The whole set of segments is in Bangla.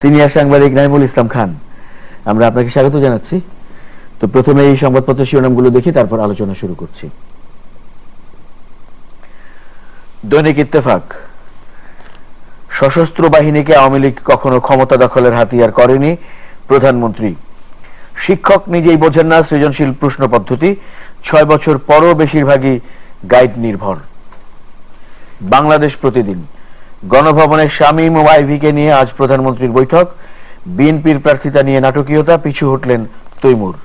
সিনিয়র সাংবাদিক নাইমুল ইসলাম খান, আমরা আপনাকে স্বাগত জানাচ্ছি। তো প্রথমে এই সংবাদপত্রের শিরোনামগুলো দেখি, তারপর আলোচনা শুরু করছি। দৈনিক ইত্তেফাক, সশস্ত্র বাহিনীকে আওয়ামী লীগ কখনো ক্ষমতা দখলের হাতিয়ার করেনি প্রধানমন্ত্রী। শিক্ষক নিজেই বোঝেন না সৃজনশীল প্রশ্ন পদ্ধতি, 6 বছর পরও বেশিরভাগই গাইড নির্ভর। বাংলাদেশ প্রতিদিন, গণভবনের শামীম ও আইভীকে নিয়ে আজ প্রধানমন্ত্রীর বৈঠক, বিএনপির প্রার্থিতা নিয়ে নাটকীয়তা, পিছু হটলেন তৈমুর।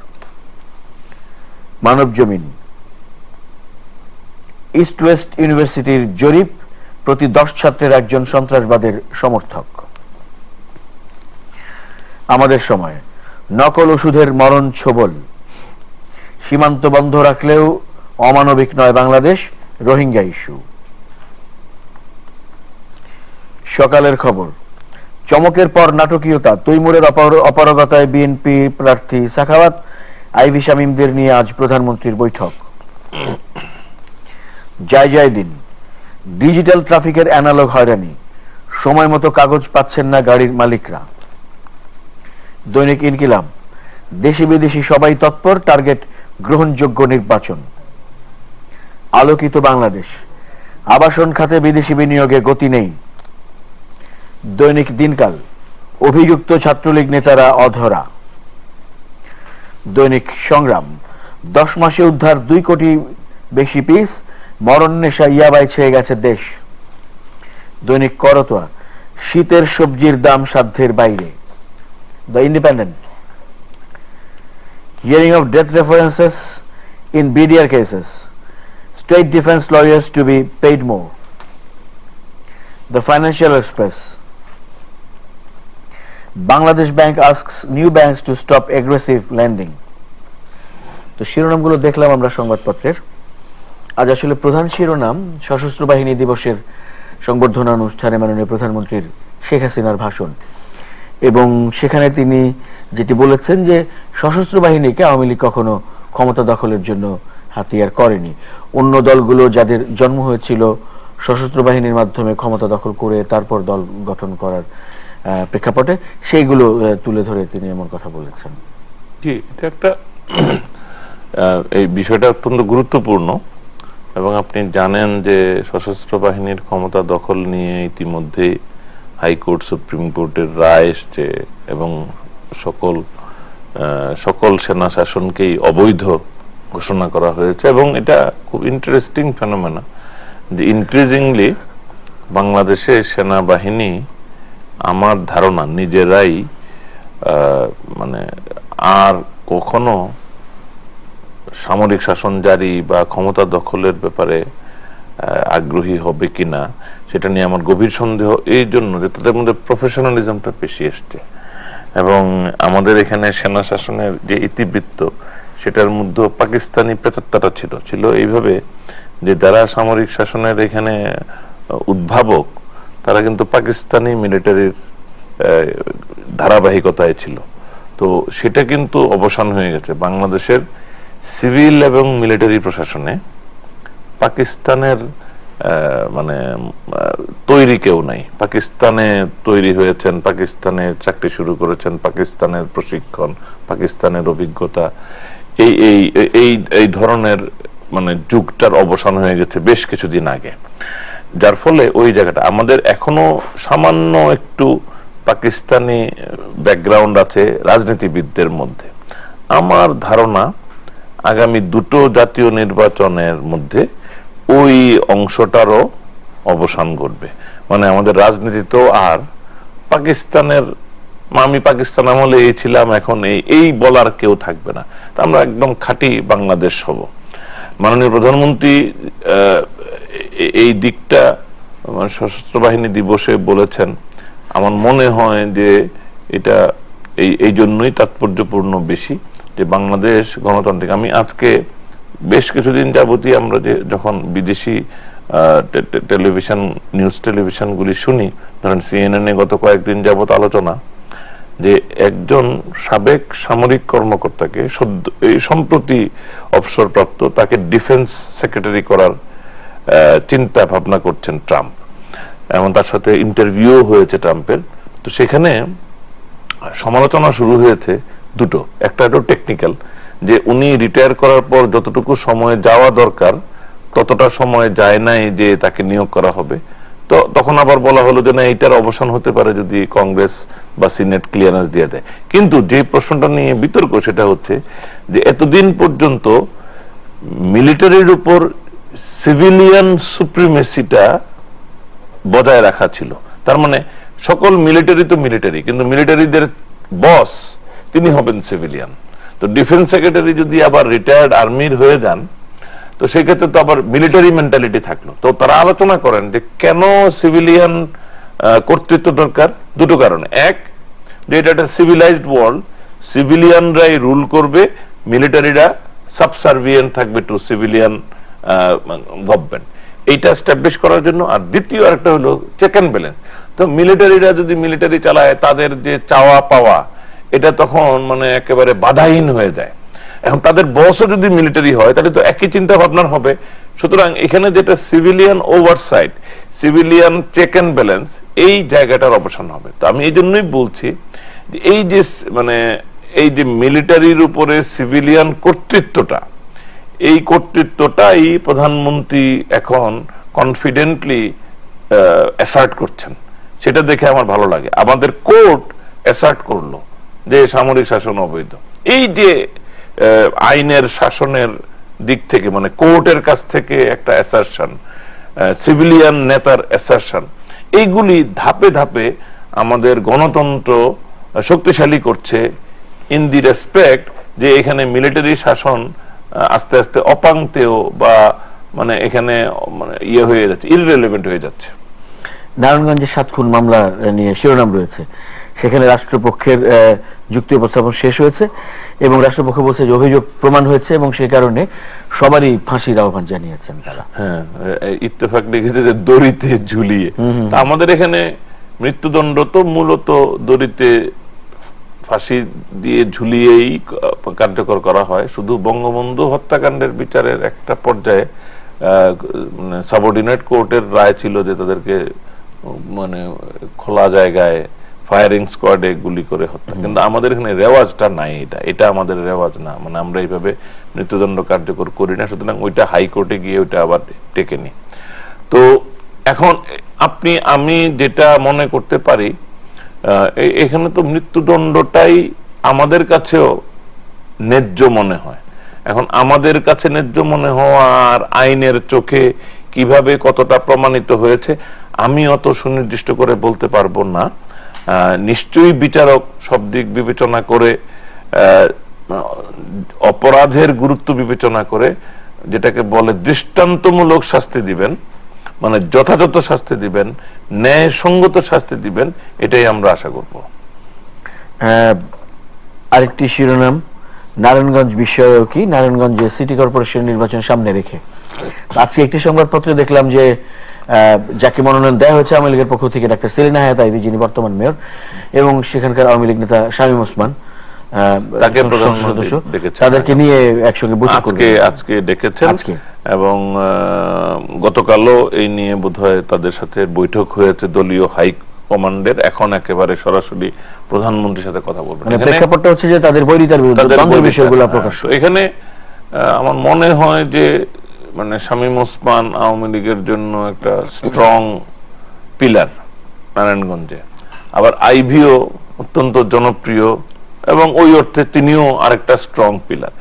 মানব জমিন, ইস্ট ওয়েস্ট ইউনিভার্সিটির জরিপ, প্রতি 10 ছাত্রের একজন সন্ত্রাসবাদের সমর্থক। আমাদের সময়, নকল ওষুধের মরণ ছোবল, সীমান্ত বন্ধ রাখলেও অমানবিক নয় বাংলাদেশ, রোহিঙ্গা ইস্যু। সকালের খবর, চমকের পর নাটকীয়তা, তৈমুরের অপারগতায় বিএনপি প্রার্থী সাখাওয়াত, আইভী শামীমদের নিয়ে আজ প্রধানমন্ত্রীর বৈঠক। জয় দিন, ডিজিটাল ট্রাফিকের অ্যানালগ হয়রানি, সময় মতো কাগজ পাচ্ছেন না গাড়ির মালিকরা। দৈনিক ইনকিলাব, দেশি বিদেশি সবাই তৎপর, টার্গেট গ্রহণযোগ্য নির্বাচন। আলোকিত বাংলাদেশ, আবাসন খাতে বিদেশি বিনিয়োগে গতি নেই। দৈনিক দিনকাল, অভিযুক্ত ছাত্রলীগ নেতারা অধরা। দৈনিক সংগ্রাম, 10 মাসে উদ্ধার 2 কোটি বেশি পিস, মরণ নেশা ইয়াবায় ছেয়ে গেছে দেশ। দৈনিক করতোয়া, শীতের সবজির দাম সাধ্যের বাইরে। The Independent, hearing of death references in BDR cases, state defence lawyers to be paid more. The Financial Express, Bangladesh Bank asks new banks to stop aggressive lending। তো শিরোনামগুলো দেখলাম আমরা সংবাদপত্রের। আজ আসলে প্রধান শিরোনাম সশস্ত্র বাহিনী দিবসের সংবর্ধনা অনুষ্ঠানে মাননীয় প্রধানমন্ত্রীর শেখ হাসিনার ভাষণ, এবং সেখানে তিনি যেটি বলেছেন যে সশস্ত্র বাহিনীকে আওয়ামী লীগ কখনো ক্ষমতা দখলের জন্য হাতিয়ার করেনি। অন্য দলগুলো যাদের জন্ম হয়েছিল সশস্ত্র বাহিনীর মাধ্যমে ক্ষমতা দখল করে তারপর দল গঠন করার প্রেক্ষাপটে, সেইগুলো তুলে ধরে তিনি এমন কথা বলেছেন। জি, এটা একটা এই বিষয়টা অত্যন্ত গুরুত্বপূর্ণ, এবং আপনি জানেন যে সশস্ত্র বাহিনীর ক্ষমতা দখল নিয়ে ইতিমধ্যে হাইকোর্ট, সুপ্রিম কোর্টের রায় এসছে, এবং সকল সেনা শাসনকেই অবৈধ ঘোষণা করা হয়েছে। এবং এটা খুব ইন্টারেস্টিং ফেনোমেনা যে ইনক্রিজিংলি বাংলাদেশে সেনাবাহিনী, আমার ধারণা, নিজেরাই মানে আর কখনো সামরিক শাসন জারি বা ক্ষমতা দখলের ব্যাপারে আগ্রহী হবে কিনা সেটা নিয়ে আমার গভীর সন্দেহ, এই জন্য যে তাদের মধ্যে প্রফেশনালিজমটা বেশি এসছে। এবং আমাদের এখানে সেনা শাসনের যে ইতিবৃত্ত, সেটার মধ্যে পাকিস্তানি প্রেতাত্মাটা ছিল এইভাবে যে যারা সামরিক শাসনের এখানে উদ্ভাবক, তারা কিন্তু পাকিস্তানি মিলিটারির ধারাবাহিকতায় ছিল। তো সেটা কিন্তু অবসান হয়ে গেছে। বাংলাদেশের সিভিল এবং মিলিটারি প্রশাসনে পাকিস্তানের মানে তৈরি কেউ নাই। পাকিস্তানে তৈরি হয়েছেন, পাকিস্তানে চাকরি শুরু করেছেন, পাকিস্তানের প্রশিক্ষণ, পাকিস্তানের অভিজ্ঞতা, এই এই এই এই ধরনের মানে যুগটার অবসান হয়ে গেছে বেশ কিছুদিন আগে। যার ফলে ওই জায়গাটা আমাদের এখনো সামান্য একটু পাকিস্তানি ব্যাকগ্রাউন্ড আছে রাজনীতিবিদদের মধ্যে। আমার ধারণা আগামী 2টো জাতীয় নির্বাচনের মধ্যে ওই অংশটারও অবসান ঘটবে। মানে আমাদের রাজনীতিতেও আর পাকিস্তানের, আমি পাকিস্তান আমলে এই ছিলাম, এখন এই বলার কেউ থাকবে না। আমরা একদম খাঁটি বাংলাদেশ হব। মাননীয় প্রধানমন্ত্রী এই দিকটা সশস্ত্র বাহিনী দিবসে বলেছেন। আমার মনে হয় যে এটা এই জন্যই তাৎপর্যপূর্ণ বেশি যে বাংলাদেশ গণতান্ত্রিক। আমি আজকে বেশ কিছুদিন যাবতীয় আমরা যখন বিদেশি টেলিভিশন, নিউজ টেলিভিশনগুলি শুনি, ধরেন CNN-এ গত কয়েকদিন যাবত আলোচনা যে একজন সাবেক সামরিক কর্মকর্তাকে সম্প্রতি অবসরপ্রাপ্ত, তাকে ডিফেন্স সেক্রেটারি করার চিন্তা ভাবনা করছেন ট্রাম্প, এবং তার সাথে ইন্টারভিউ হয়েছে ট্রাম্পের। তো সেখানে সমালোচনা শুরু হয়েছে দুটো, একটা হলো টেকনিক্যাল, যে উনি রিটায়ার করার পর যতটুকু সময় যাওয়া দরকার ততটা সময় যায় নাই যে তাকে নিয়োগ করা হবে। তো তখন আবার বলা হলো যে না, এটার অবসান হতে পারে যদি কংগ্রেস বা সিনেট ক্লিয়ারেন্স দিয়ে দেয়। কিন্তু যে প্রশ্নটা নিয়ে বিতর্ক সেটা হচ্ছে যে এতদিন পর্যন্ত মিলিটারির উপর সিভিলিয়ান সুপ্রিমেসিটা বজায় রাখা ছিল। তার মানে সকল মিলিটারি তো মিলিটারি, কিন্তু মিলিটারিদের বস তিনি হবেন সিভিলিয়ান। তো ডিফেন্স সেক্রেটারি যদি আবার রিটায়ার্ড আর্মির হয়ে যান, তো সেক্ষেত্রে তো আবার মিলিটারি মেন্টালিটি থাকলো। তো তারা আলোচনা করেন যে কেন সিভিলিয়ান কর্তৃত্ব দরকার। দুটো কারণে, এক, যে এটা একটা সিভিলাইজড ওয়ার্ল্ড, সিভিলিয়ানরাই রুল করবে, মিলিটারিরা সাবসার্ভিয়েন্ট থাকবে টু সিভিলিয়ান গভর্নমেন্ট, এইটা এস্টাবলিশ করার জন্য। আর দ্বিতীয় আরেকটা হলো চেক অ্যান্ড ব্যালেন্স। তো মিলিটারিরা যদি মিলিটারি চালায়, তাদের যে চাওয়া পাওয়া এটা তখন মানে একেবারে বাধাহীন হয়ে যায়। এখন তাদের বসও যদি মিলিটারি হয় তাহলে তো একই চিন্তা ভাবনার হবে। সুতরাং এখানে যেটা civilian oversight, civilian check and balance, এই জায়গাটার অবসান হবে। তো আমি এই জন্যই বলছি যে এই যে মিলিটারির উপরে সিভিলিয়ান কর্তৃত্বটা, এই কর্তৃত্বটাই প্রধানমন্ত্রী এখন কনফিডেন্টলি অ্যাসার্ট করছেন। সেটা দেখে আমার ভালো লাগে। আমাদের কোর্ট অ্যাসার্ট করলো যে সামরিক শাসন অবৈধ। এই যে আইনের শাসনের দিক থেকে মানে কোর্টের কাছ থেকে একটা অ্যাসারশন, সিভিলিয়ান নেতার অ্যাসারশন, এইগুলি ধাপে ধাপে আমাদের গণতন্ত্র শক্তিশালী করছে, ইন দি রেসপেক্ট যে এখানে মিলিটারি শাসন আস্তে আস্তে অপাংতেও বা মানে এখানে মানে ইয়ে হয়ে যাচ্ছে, ইররিলেভেন্ট হয়ে যাচ্ছে। নারায়ণগঞ্জে 7 খুন মামলা নিয়ে শিরোনাম রয়েছে, সেখানে রাষ্ট্রপক্ষের যুক্তি উপস্থাপন শেষ হয়েছে এবং রাষ্ট্রপক্ষ বলছে যে অভিযোগ প্রমাণ হয়েছে এবং সেই কারণে সবারই ফাঁসির আহ্বান জানিয়েছেন তারা। হ্যাঁ, ইত্তেফাক লিখেছে যে দড়িতে ঝুলিয়ে। আমাদের এখানে মৃত্যুদণ্ড তো মূলত দড়িতে ফাঁসি দিয়ে ঝুলিয়েই কার্যকর করা হয়। শুধু বঙ্গবন্ধু হত্যাকাণ্ডের বিচারের একটা পর্যায়ে সাবঅর্ডিনেট কোর্টের রায় ছিল যে তাদেরকে মানে খোলা জায়গায় ফায়ারিং স্কোয়াডে গুলি করে হত্যা। কিন্তু আমাদের এখানে রেওয়াজটা নাই, এটা আমাদের রেওয়াজ না, মানে আমরা এইভাবে মৃত্যুদণ্ড কার্যকর করি না। সুতরাং ওইটা হাইকোর্টে গিয়ে ওইটা আবার টেকেনি। তো এখন আমি যেটা মনে করতে পারি, এখানে তো মৃত্যুদণ্ডটাই আমাদের কাছেও ন্যায্য মনে হয়। এখন আমাদের কাছে ন্যায্য মনে হওয়ার আইনের চোখে কিভাবে কতটা প্রমাণিত হয়েছে আমি অত সুনির্দিষ্ট করে বলতে পারবো না। নিশ্চয়ই বিচারক সব দিক বিবেচনা করে, অপরাধের গুরুত্ব বিবেচনা করে যেটাকে বলে দৃষ্টান্তমূলক শাস্তি দিবেন, মানে যথাযথ শাস্তি দিবেন, ন্যায়সঙ্গত শাস্তি দিবেন, এটাই আমরা আশা করব। আরেকটি শিরোনাম, নারায়ণগঞ্জ বিষয়েও কি, নারায়ণগঞ্জে সিটি কর্পোরেশন নির্বাচন সামনে রেখে আজকে একটি সংবাদপত্রে দেখলাম যে যাকে মনোনয়ন দেওয়া হয়েছে আওয়ামী লীগের পক্ষ থেকে ডাক্তার সেলিনা হায়াত আইভি, যিনি বর্তমান মেয়র, এবং সেখানকার আওয়ামী লীগ নেতা শামীম ওসমান, তাদেরকে নিয়ে একসঙ্গে বৈঠক আজকে ডেকেছেন এবং গতকালও এই নিয়ে বোধহয় তাদের সাথে বৈঠক হয়েছে দলীয় হাই কমান্ডের। এখন একেবারে সরাসরি প্রধানমন্ত্রীর সাথে কথা বলবেন। প্রেক্ষাপটটা হচ্ছে যে তাদের বৈরিতার বিরুদ্ধে দ্বন্দ্বের বিষয়গুলো প্রকাশ। এখানে আমার মনে হয় যে মানে শামীম ওসমান আওয়ামী লীগের জন্য একটা স্ট্রং পিলার নারায়ণগঞ্জে, আবার আইভিও অত্যন্ত জনপ্রিয় এবং ওই অর্থে তিনিও আরেকটা স্ট্রং পিলার।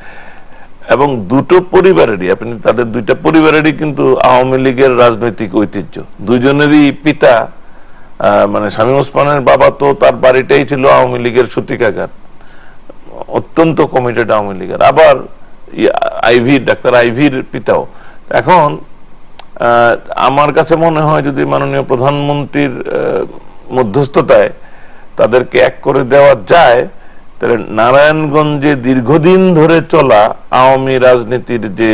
এবং দুটো পরিবারেরই, আপনি তাদের দুইটা পরিবারেরই কিন্তু আওয়ামী লীগের রাজনৈতিক ঐতিহ্য। দুইজনেরই পিতা মানে শামীম ওসমানের বাবা তো তার বাড়িটাই ছিল আওয়ামী লীগের সূতিকাগার, অত্যন্ত কমিটেড আওয়ামী লীগের। আবার ডাক্তার আইভির পিতাও। এখন আমার কাছে মনে হয় যদি মাননীয় প্রধানমন্ত্রীর মধ্যস্থতায় তাদেরকে এক করে দেওয়া যায়, তাহলে নারায়ণগঞ্জে দীর্ঘদিন ধরে চলা আওয়ামী রাজনীতির যে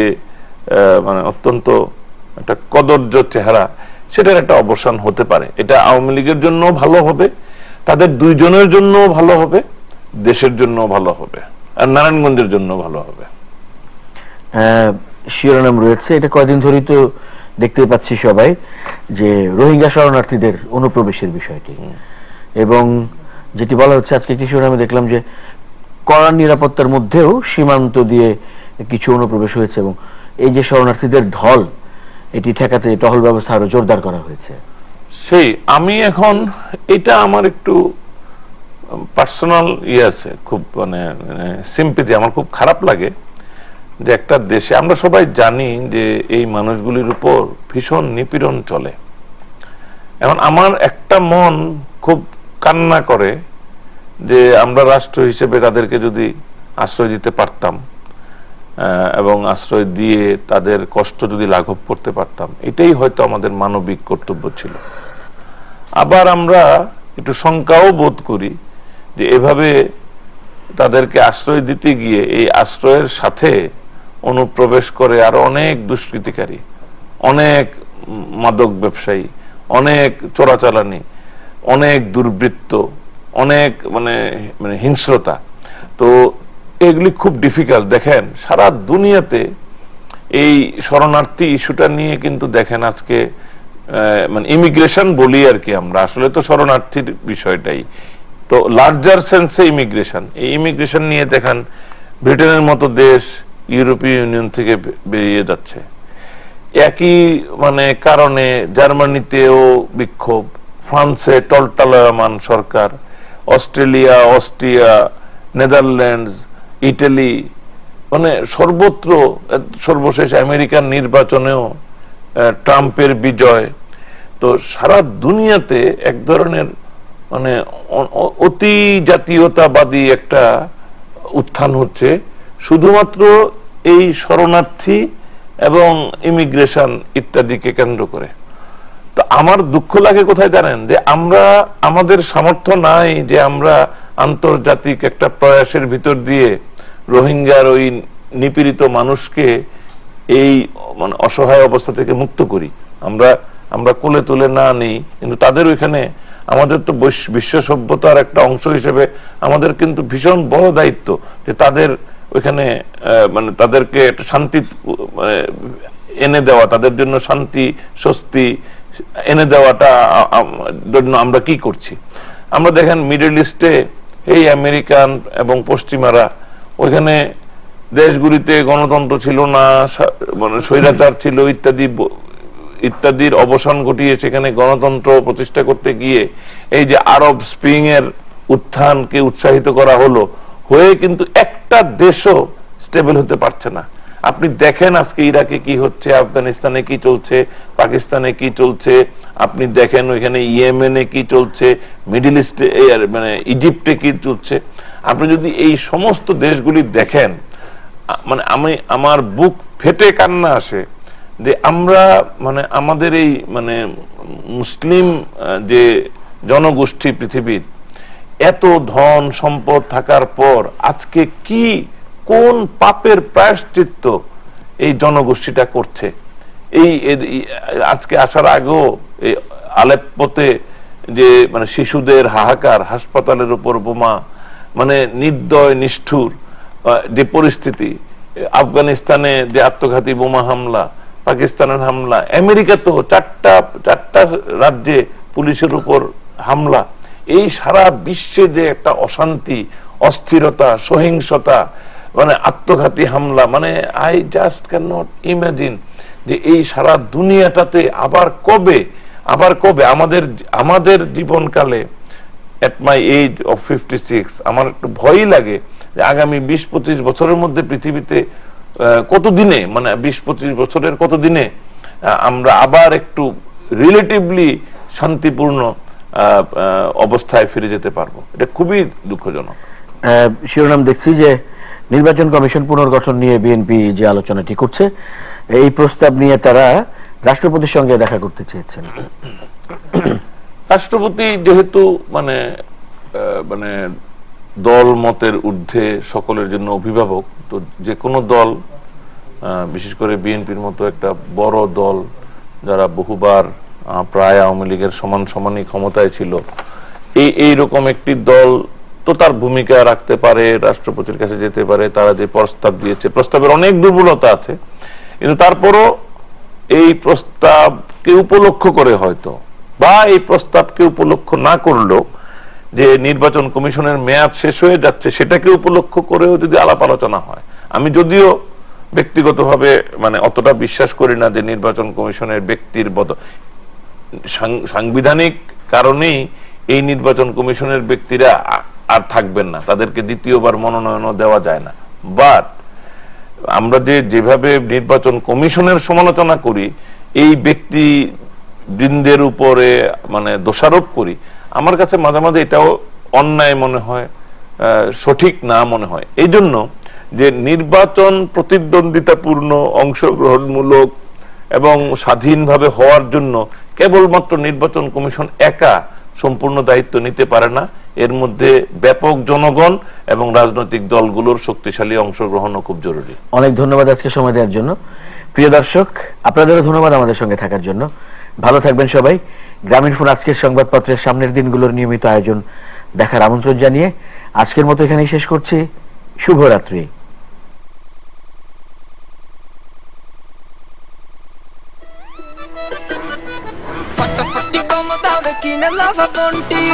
মানে অত্যন্ত একটা কদর্য চেহারা, সেটার একটা অবসান হতে পারে। এটা আওয়ামী লীগের জন্য ভালো হবে, তাদের দুইজনের জন্য ভালো হবে, দেশের জন্য ভালো হবে, আর নারায়ণগঞ্জের জন্য ভালো হবে। শিরোনাম রয়েছে, এটা কয়দিন ধরেই তো দেখতে পাচ্ছি সবাই, যে রোহিঙ্গা শরণার্থীদের অনুপ্রবেশের বিষয়টি এবং যেটি বলা হচ্ছে আজকে একটি শিরোনামে দেখলাম যে কড়া নিরাপত্তার মধ্যেও সীমান্ত দিয়ে কিছু অনুপ্রবেশ হয়েছে এবং এই যে শরণার্থীদের ঢল এটি ঠেকাতে টহল ব্যবস্থা আরো জোরদার করা হয়েছে। সেই আমি এখন এটা আমার একটু পার্সোনাল আছে, খুব মানে সিম্পেথি, আমার খুব খারাপ লাগে যে একটা দেশে আমরা সবাই জানি যে এই মানুষগুলির উপর ভীষণ নিপীড়ন চলে। এখন আমার একটা মন খুব কান্না করে যে আমরা রাষ্ট্র হিসেবে তাদেরকে যদি আশ্রয় দিতে পারতাম এবং আশ্রয় দিয়ে তাদের কষ্ট যদি লাঘব করতে পারতাম, এটাই হয়তো আমাদের মানবিক কর্তব্য ছিল। আবার আমরা একটু শঙ্কাও বোধ করি যে এভাবে তাদেরকে আশ্রয় দিতে গিয়ে এই আশ্রয়ের সাথে অনুপ্রবেশ করে আরো অনেক দুষ্কৃতিকারী, অনেক মাদক ব্যবসায়ী, অনেক চোরাচালানি, অনেক দুর্বৃত্ত, অনেক মানে মানে হিংস্রতা। তো এগুলি খুব ডিফিকাল্ট। দেখেন সারা দুনিয়াতে এই শরণার্থী ইস্যুটা নিয়ে কিন্তু দেখেন আজকে মানে ইমিগ্রেশন বলি আর কি, আমরা আসলে তো শরণার্থীর বিষয়টাই তো লার্জার সেন্সে ইমিগ্রেশন। এই ইমিগ্রেশন নিয়ে দেখেন ব্রিটেনের মতো দেশ ইউরোপীয় ইউনিয়ন থেকে বেরিয়ে যাচ্ছে। একই মানে কারণে জার্মানিতেও বিক্ষোভ, ফ্রান্সে টলটালয়মান সরকার, অস্ট্রেলিয়া, অস্ট্রিয়া, নেদারল্যান্ডস, ইটালি, মানে সর্বত্র, সর্বশেষ আমেরিকান নির্বাচনেও ট্রাম্পের বিজয়। তো সারা দুনিয়াতে এক ধরনের মানে অতি জাতীয়তাবাদী একটা উত্থান হচ্ছে শুধুমাত্র এই শরণার্থী এবং ইমিগ্রেশন ইত্যাদিকে কেন্দ্র করে। তো আমার দুঃখ লাগে কোথায় জানেন, যে আমরা আমাদের সামর্থ্য নাই যে আমরা আন্তর্জাতিক একটা প্রয়াসের ভিতর দিয়ে রোহিঙ্গার ওই নিপীড়িত মানুষকে এই মানে অসহায় অবস্থা থেকে মুক্ত করি। আমরা কোলে তুলে না নেই, কিন্তু তাদের ওইখানে আমাদের তো বিশ্ব সভ্যতার একটা অংশ হিসেবে আমাদের কিন্তু ভীষণ বড় দায়িত্ব যে তাদের ওইখানে মানে তাদেরকে একটা শান্তি এনে দেওয়া, তাদের জন্য শান্তি স্বস্তি এনে দেওয়াটা জন্য আমরা কি করছি। আমরা দেখেন মিডল ইস্টে এই আমেরিকান এবং পশ্চিমারা ওইখানে দেশগুলিতে গণতন্ত্র ছিল না, মানে স্বৈরাচার ছিল ইত্যাদির অবসান ঘটিয়ে সেখানে গণতন্ত্র প্রতিষ্ঠা করতে গিয়ে এই যে আরব স্প্রিং এর উত্থানকে উৎসাহিত করা হলো, হয়ে কিন্তু একটা দেশও স্টেবল হতে পারছে না। আপনি দেখেন আজকে ইরাকে কি হচ্ছে, আফগানিস্তানে কি চলছে, পাকিস্তানে কি চলছে, আপনি দেখেন ওইখানে ইয়েমেনে কি চলছে, মিডল ইস্টে মানে ইজিপ্টে কি চলছে। আপনি যদি এই সমস্ত দেশগুলি দেখেন, মানে আমার বুক ফেটে কান্না আসে যে আমরা মানে আমাদের এই মানে মুসলিম যে জনগোষ্ঠী পৃথিবীর এত ধন সম্পদ থাকার পর আজকে কি কোন পাপের প্রায়শ্চিত্ত এই জনগোষ্ঠীটা করছে। এই আজকে আসার আগেও এই আলেপ্পোতে যে মানে শিশুদের হাহাকার, হাসপাতালের উপর বোমা, মানে নির্দয় নিষ্ঠুর যে পরিস্থিতি, আফগানিস্তানে যে আত্মঘাতী বোমা হামলা, পাকিস্তানের হামলা, আমেরিকা তো চারটা রাজ্যে পুলিশের উপর হামলা, এই সারা বিশ্বে যে একটা অশান্তি, অস্থিরতা, সহিংসতা, মানে আত্মঘাতী হামলা, মানে I just can not imagine যে এই সারা দুনিয়াটাতে আবার কবে আমাদের জীবনকালে এট মাই এজ অফ 56 আমার একটু ভয়ই লাগে যে আগামী 20-25 বছরের মধ্যে পৃথিবীতে কতদিনে, মানে 20-25 বছরের কতদিনে আমরা আবার একটু রিলেটিভলি শান্তিপূর্ণ অবস্থায় ফিরে যেতে পারবো। এটা খুবই দুঃখজনক। শিরোনাম দেখছি যে নির্বাচন কমিশন পুনর্গঠন নিয়ে বিএনপি যে আলোচনাটি করছে, এই প্রস্তাব নিয়ে তারা রাষ্ট্রপতির সঙ্গে দেখা করতে চেয়েছেন। রাষ্ট্রপতি যেহেতু মানে মানে দল মতের ঊর্ধ্বে সকলের জন্য অভিভাবক, তো যে কোনো দল, বিশেষ করে বিএনপির মতো একটা বড় দল যারা বহুবার প্রায় আওয়ামী লীগের সমানই ক্ষমতায় ছিল, এইরকম একটি দল তো তার ভূমিকা রাখতে পারে, রাষ্ট্রপতির কাছে যেতে পারে। তারা যে প্রস্তাব দিয়েছে, প্রস্তাবের অনেক দুর্বলতা আছে, কিন্তু তারপরও এই প্রস্তাবকে উপলক্ষ করে হয়তো, বা এই প্রস্তাবকে উপলক্ষ না করলেও যে নির্বাচন কমিশনের মেয়াদ শেষ হয়ে যাচ্ছে সেটাকে উপলক্ষ করেও যদি আলাপ আলোচনা হয়, আমি যদিও ব্যক্তিগতভাবে মানে অতটা বিশ্বাস করি না যে নির্বাচন কমিশনের ব্যক্তির সাংবিধানিক কারণেই এই নির্বাচন কমিশনের ব্যক্তিরা আর থাকবেন না, তাদেরকে দ্বিতীয়বার মনোনয়নও দেওয়া যায় না। বাট আমরা যেভাবে নির্বাচন কমিশনের সমালোচনা করি, এই ব্যক্তি বৃন্দের উপরে মানে দোষারোপ করি, আমার কাছে মাঝে মাঝে এটাও অন্যায় মনে হয়, সঠিক না মনে হয়। এই জন্য যে নির্বাচন প্রতিদ্বন্দ্বিতাপূর্ণ, অংশগ্রহণমূলক এবং স্বাধীনভাবে হওয়ার জন্য কেবলমাত্র নির্বাচন কমিশন একা সম্পূর্ণ দায়িত্ব নিতে পারে না, এর মধ্যে ব্যাপক জনগণ এবং রাজনৈতিক দলগুলোর শক্তিশালী অংশগ্রহণও খুব জরুরি। অনেক ধন্যবাদ আজকে সময় দেওয়ার জন্য। প্রিয় দর্শক, আপনাদেরও ধন্যবাদ আমাদের সঙ্গে থাকার জন্য। ভালো থাকবেন সবাই। গ্রামীণফোন আজকের সংবাদপত্রের সামনের দিনগুলোর নিয়মিত আয়োজন দেখার আমন্ত্রণ জানিয়ে আজকের মতো এখানেই শেষ করছি। শুভরাত্রি। Fatti come dove chi nella fa fonti